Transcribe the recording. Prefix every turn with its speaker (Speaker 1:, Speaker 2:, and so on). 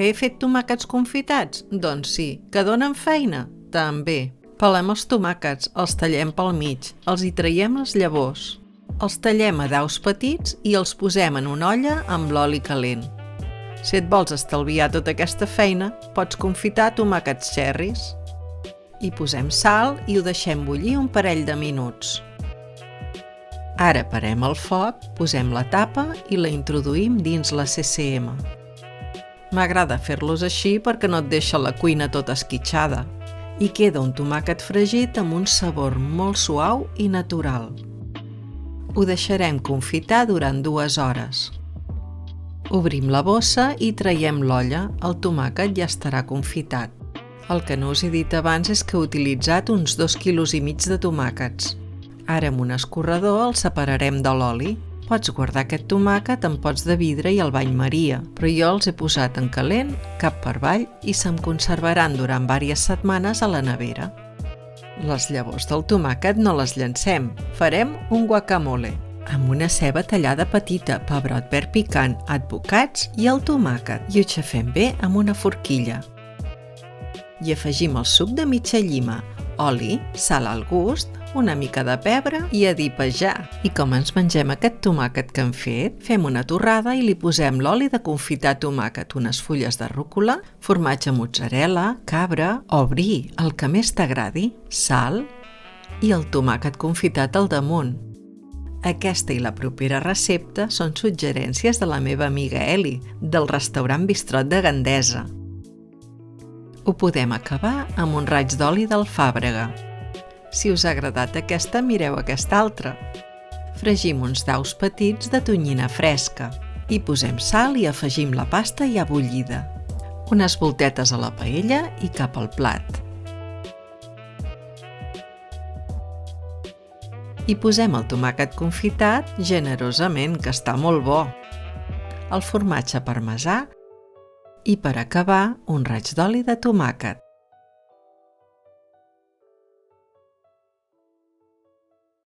Speaker 1: Que he fet tomàquets confitats? Doncs sí. Que donen feina? També. Pelem els tomàquets, els tallem pel mig, els hi traiem les llavors. Els tallem a daus petits i els posem en una olla amb l'oli calent. Si et vols estalviar tota aquesta feina, pots confitar tomàquets cherries. Hi posem sal i ho deixem bullir un parell de minuts. Ara parem el foc, posem la tapa i la introduïm dins la CCM. M'agrada fer-los així perquè no et deixa la cuina tota esquitxada i queda un tomàquet fregit amb un sabor molt suau i natural. Ho deixarem confitar durant 2 hores. Obrim la bossa i traiem l'olla, el tomàquet ja estarà confitat. El que no us he dit abans és que he utilitzat uns 2,5 quilos de tomàquets. Ara amb un escorredor el separarem de l'oli. Pots guardar aquest tomàquet en pots de vidre i al bany Maria, però jo els he posat en calent, cap per avall, i se'm conservaran durant diverses setmanes a la nevera. Les llavors del tomàquet no les llancem, farem un guacamole, amb una ceba tallada petita, pebrot verd picant, advocats i el tomàquet, i ho xafem bé amb una forquilla. Hi afegim el suc de mitja llima, oli, sal al gust, una mica de pebre i a dipejar. I com ens mengem aquest tomàquet que hem fet, fem una torrada i li posem l'oli de confitar tomàquet, unes fulles de rúcula, formatge mozzarella, cabra o brie, el que més t'agradi, sal i el tomàquet confitat al damunt. Aquesta i la propera recepta són suggerències de la meva amiga Eli, del restaurant Bistrot de Gandesa. Ho podem acabar amb un raig d'oli d'alfàbrega. Si us ha agradat aquesta, mireu aquesta altra. Fregim uns daus petits de tonyina fresca. Hi posem sal i afegim la pasta ja bullida. Unes voltetes a la paella i cap al plat. Hi posem el tomàquet confitat generosament, que està molt bo. El formatge parmesà i per acabar un raig d'oli de tomàquet.